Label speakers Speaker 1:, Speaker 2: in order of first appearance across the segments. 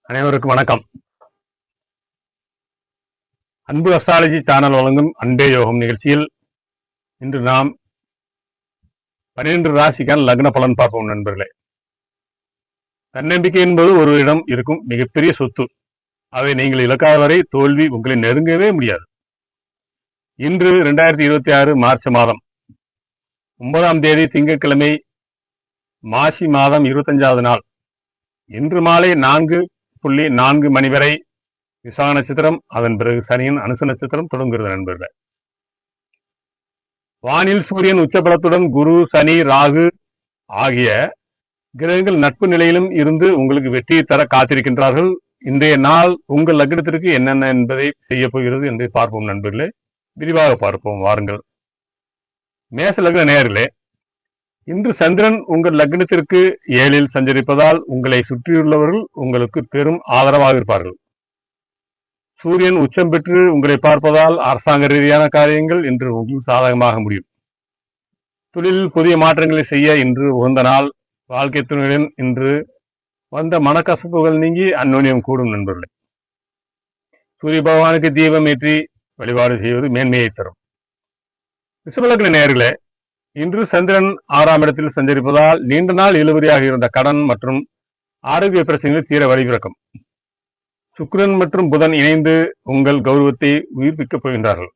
Speaker 1: அனைவருக்கும் வணக்கம். அன்பு அஸ்ட்ராலஜி சேனல் வழங்கும் அன்பே யோகம் நிகழ்ச்சியில் இன்று நாம் 12 ராசிக்கான லக்ன பலன் பார்ப்போம். நண்பர்களே, தன்னம்பிக்கை என்பது ஒரு இடம் இருக்கும் மிகப்பெரிய சொத்து. அதை நீங்கள் இழக்காத வரை தோல்வி உங்களை நெருங்கவே முடியாது. இன்று 2026 மார்ச் மாதம் 9ஆம் தேதி திங்கட்கிழமை, மாசி மாதம் 25வது நாள். இன்று மாலை 4:04 மணி வரை விசாக நட்சத்திரம், அதன் பிறகு சனியின் அனுச நட்சத்திரம் தொடங்குகிறது. நண்பர்களே, வானில் சூரியன் உச்சபலத்துடன் குரு, சனி, ராகு ஆகிய கிரகங்கள் நட்பு நிலையிலும் இருந்து உங்களுக்கு வெற்றியை தர காத்திருக்கின்றார்கள். இன்றைய நாள் உங்கள் லக்னத்திற்கு என்னென்ன என்பதை செய்ய போகிறது என்பதை பார்ப்போம். நண்பர்களே, விரிவாக பார்ப்போம் வாருங்கள். மேச லக்ன நேயர்களே, இன்று சந்திரன் உங்கள் லக்னத்திற்கு 7ல் சஞ்சரிப்பதால் உங்களை சுற்றியுள்ளவர்கள் உங்களுக்கு பெரும் ஆதரவாக இருப்பார்கள். சூரியன் உச்சம் பெற்று உங்களை பார்ப்பதால் அரசாங்க ரீதியான காரியங்கள் இன்று உங்களுக்கு சாதகமாக முடியும். தொழிலில் புதிய மாற்றங்களை செய்ய இன்று உகந்த நாள். வாழ்க்கை துணையுடன் இன்று வந்த மனக்கசப்புகள் நீங்கி அந்யோன்யம் கூடும். நண்பர்களே, சூரிய பகவானுக்கு தீபம் ஏற்றி வழிபாடு செய்வது மேன்மையை தரும். ரிஷபலக்ன நேயர்களே, இன்று சந்திரன் 6ஆம் இடத்தில் சஞ்சரிப்பதால் நீண்ட நாள் இழுபறியாக இருந்த கடன் மற்றும் ஆரோக்கிய பிரச்சனைகள் தீர வழிபிறக்கும். சுக்கிரன் மற்றும் புதன் இணைந்து உங்கள் கௌரவத்தை உயிர்ப்பிக்கப் போகின்றார்கள்.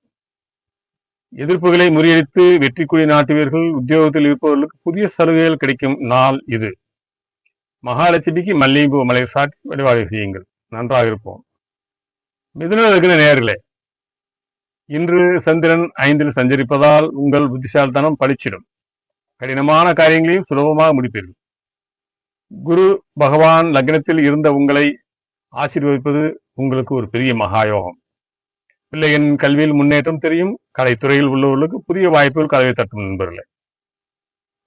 Speaker 1: எதிர்ப்புகளை முறியடித்து வெற்றி கொடி நாட்டுவீர்கள். உத்தியோகத்தில் இருப்பவர்களுக்கு புதிய சலுகைகள் கிடைக்கும் நாள் இது. மகாலட்சுமிக்கு மல்லிகைப்பூ மலை சாட்டி வழிபாடு செய்யுங்கள், நன்றாக இருப்போம். மிதுன லக்ன நேயர்களே, இன்று சந்திரன் 5ல் சஞ்சரிப்பதால் உங்கள் புத்திசாலித்தனம் பளிச்சிடும். கடினமான காரியங்களையும் சுலபமாக முடிப்பீர்கள். குரு பகவான் லக்னத்தில் இருந்த உங்களை ஆசீர்வதிப்பது உங்களுக்கு ஒரு பெரிய மகாயோகம். பிள்ளையின் கல்வியில் முன்னேற்றம் தெரியும். கலைத்துறையில் உள்ளவர்களுக்கு புதிய வாய்ப்புகள் கதவை தட்டும். நண்பர்களே,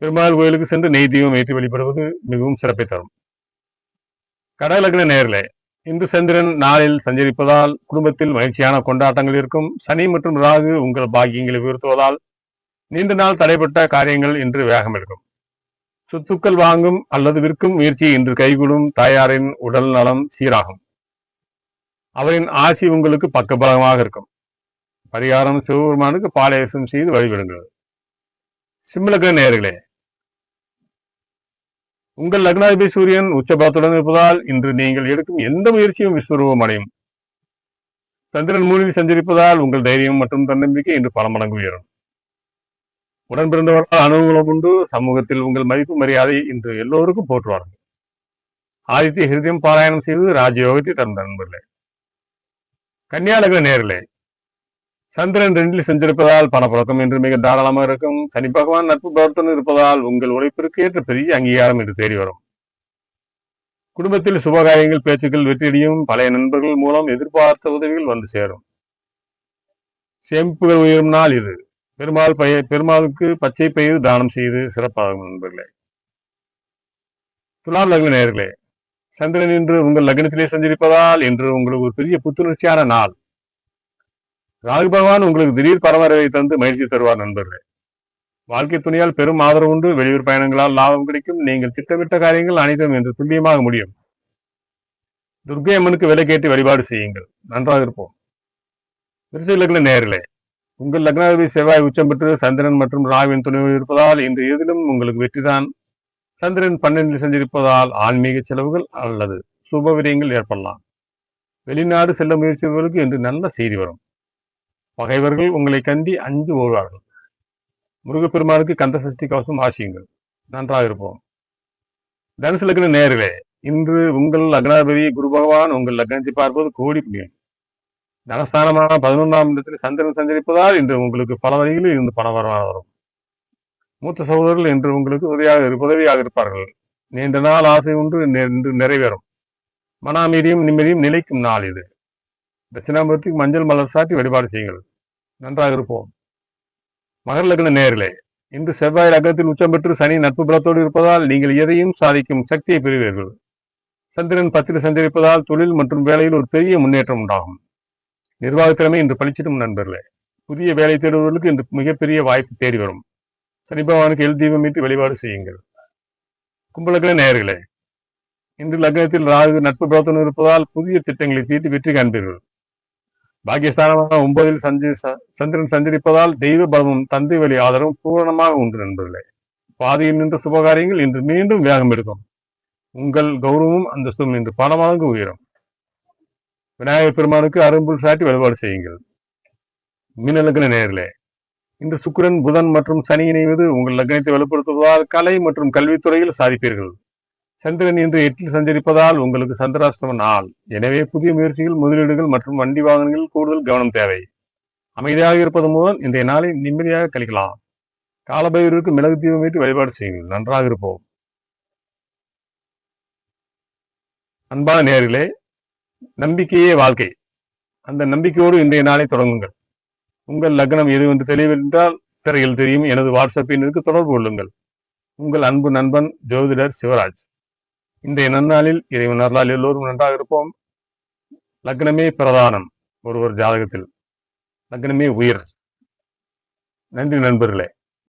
Speaker 1: பெருமாள் கோயிலுக்கு சென்று நெய் தீபம் ஏற்றி வழிபடுவது மிகவும் சிறப்பை தரும். கடகலக்ன நேயர்களே, இன்று சந்திரன் 4ல் சஞ்சரிப்பதால் குடும்பத்தில் மகிழ்ச்சியான கொண்டாட்டங்கள் இருக்கும். சனி மற்றும் ராகு உங்கள் பாக்கியங்களை உயர்த்துவதால் நீண்ட நாள் தடைப்பட்ட காரியங்கள் இன்று வேகம் எடுக்கும். சொத்துக்கள் வாங்கும் அல்லது விற்கும் முயற்சி இன்று கைகூடும். தாயாரின் உடல் நலம் சீராகும். அவரின் ஆசி உங்களுக்கு பக்கபலமாக இருக்கும். பரிகாரம் சிவபெருமானுக்கு பாலாபிஷேகம் செய்து வழிபடுங்கள். சிம்மலக்ன நேயர்களே, உங்கள் லக்னாதிபதி சூரியன் உச்சபலத்துடன் இருப்பதால் இன்று நீங்கள் எடுக்கும் எந்த முயற்சியும் விஸ்வரூபம் அடையும். சந்திரன் 3ல் சஞ்சரிப்பதால் உங்கள் தைரியம் மற்றும் தன்னம்பிக்கை இன்று பல மடங்கு உயரும். உடன் பிறந்தவர்களால் அனுகூலம் உண்டு. சமூகத்தில் உங்கள் மதிப்பு மரியாதை இன்று எல்லோருக்கும் போற்றுவார்கள். ஆதித்ய ஹிருதயம் பாராயணம் செய்வது ராஜயோகத்தை தரும். நண்பர்களே, கன்னியா லக்ன நேயர்களே, சந்திரன் 2ல் சஞ்சரிப்பதால் பணப்புழக்கம் என்று மிக தாராளமாக இருக்கும். சனி பகவான் நட்பு பலத்துடன் இருப்பதால் உங்கள் உழைப்பிற்கு ஏற்ற பெரிய அங்கீகாரம் என்று தேடி வரும். குடும்பத்தில் சுபகாரியங்கள் பேச்சுக்கள் வெற்றியடையும். பழைய நண்பர்கள் மூலம் எதிர்பார்த்த உதவிகள் வந்து சேரும். சேமிப்புகள் உயரும் நாள் இது. பெருமாளுக்கு பச்சை பயிர் தானம் செய்து சிறப்பாகும். நண்பர்களே, துலாம் லக்ன நேயர்களே, சந்திரன் இன்று உங்கள் லக்னத்திலே சஞ்சரிப்பதால் இன்று உங்களுக்கு ஒரு பெரிய புத்துணர்ச்சியான நாள். ராகு பகவான் உங்களுக்கு திடீர் பரவரவை தந்து மகிழ்ச்சி தருவார். நண்பர்களே, வாழ்க்கை துணையால் பெரும் ஆதரவு உண்டு. வெளியூர் பயணங்களால் லாபம் கிடைக்கும். நீங்கள் திட்டமிட்ட காரியங்கள் அனைத்தும் என்று துல்லியமாக முடியும். துர்க்கை அம்மனுக்கு விலை கேட்டு வழிபாடு செய்யுங்கள், நன்றாக இருப்போம். விருச்சிக லக்ன நேயர்களே, உங்கள் லக்னாதிபதி செவ்வாய் உச்சம் பெற்று சந்திரன் மற்றும் ராகுவின் துணையோடு இருப்பதால் இந்த எதிலும் உங்களுக்கு வெற்றிதான். சந்திரன் 12ல் சஞ்சரிப்பதால் ஆன்மீக செலவுகள் அல்லது சுப விரயங்கள் ஏற்படலாம். வெளிநாடு செல்ல முயற்சிப்பவர்களுக்கு இன்று நல்ல செய்தி வரும். பகைவர்கள் உங்களை கண்டி அஞ்சு ஓடுவார்கள். முருகப்பெருமானுக்கு கந்த சஷ்டி கவசம் வாசியுங்கள், நன்றாக இருப்போம். தனுசு லக்ன நேயர்களே, இன்று உங்கள் லக்னாதிபதி குரு பகவான் உங்கள் லக்னத்தை பார்ப்பது கோடி புண்ணியம். தனஸ்தானமான 11ஆம் இடத்தில் சந்திரன் சஞ்சரிப்பதால் இன்று உங்களுக்கு பல வழிகளில் இருந்து பண வருமானம் வரும். மூத்த சகோதரர்கள் என்று உங்களுக்கு உதவியாக இருப்பார்கள். நீண்ட நாள் ஆசை ஒன்று இன்று நிறைவேறும். மன அமைதியும் நிம்மதியும் நிலைக்கும் நாள் இது. தட்சிணாமூர்த்திக்கு மஞ்சள் மலர் சாட்டி வழிபாடு செய்யுங்கள், நன்றாக இருப்போம். மகர லக்ன நேயர்களே, இன்று செவ்வாய் லக்னத்தில் உச்சம் பெற்று சனி நட்பு பலத்தோடு இருப்பதால் நீங்கள் எதையும் சாதிக்கும் சக்தியை பெறுவீர்கள். சந்திரன் 10ல் சஞ்சரிப்பதால் தொழில் மற்றும் வேலையில் ஒரு பெரிய முன்னேற்றம் உண்டாகும். நிர்வாகத்திறமை இன்று பளிச்சிடும். நண்பர்களே, புதிய வேலை தேடுவதற்கு இன்று மிகப்பெரிய வாய்ப்பு தேடி வரும். சனி பகவானுக்கு எல் தீபம் மீட்டு வழிபாடு செய்யுங்கள். கும்பலக்ன நேயர்களே, இன்று லக்னத்தில் ராகு நட்பு பலத்துடன் இருப்பதால் புதிய திட்டங்களை தீட்டி வெற்றி காண்பீர்கள். பாகிஸ்தானமாக 9ல் சந்திரன் சஞ்சரிப்பதால் தெய்வ பலமும் தந்தை வழி ஆதரவும் பூரணமாக உண்டு நண்பர்களே. பாதையில் நின்ற சுபகாரியங்கள் இன்று மீண்டும் வேகம் எடுக்கும். உங்கள் கௌரவமும் அந்தஸ்தும் இன்று பல மடங்கு உயரும். விநாயகர் பெருமானுக்கு அரும்புல் சாட்டி வழிபாடு செய்யுங்கள். மீன லக்ன நேயர்களே, இன்று சுக்கிரன், புதன் மற்றும் சனி இணைவது உங்கள் லக்னத்தை வலுப்படுத்துவதால் கலை மற்றும் கல்வித்துறையில் சாதிப்பீர்கள். சந்திரன் இன்று 8ல் சஞ்சரிப்பதால் உங்களுக்கு சந்திராஷ்டம நாள். எனவே புதிய முயற்சிகள், முதலீடுகள் மற்றும் வண்டி வாகனங்களில் கூடுதல் கவனம் தேவை. அமைதியாக இருப்பது மூலம் இன்றைய நாளை நிம்மதியாக கழிக்கலாம். காலபைரவருக்கு மிளகு தீபம் வைத்து வழிபாடு செய்யுங்கள். நன்றாக இருப்போம். அன்பான நேயர்களே, நம்பிக்கையே வாழ்க்கை. அந்த நம்பிக்கையோடு இன்றைய நாளை தொடங்குங்கள். உங்கள் லக்னம் எது என்று தெளிவென்றால் திரையில் தெரியும் எனது வாட்ஸ்அப் எண்ணிற்கு தொடர்பு கொள்ளுங்கள். உங்கள் அன்பு நண்பன் ஜோதிடர் சிவராஜ். இன்றைய நன்னாளில் இறைவன் அருளால் எல்லோரும் நன்றாக இருப்போம். லக்னமே பிரதானம். ஒருவர் ஜாதகத்தில் லக்னமே உயிர். நன்றி நண்பர்களே.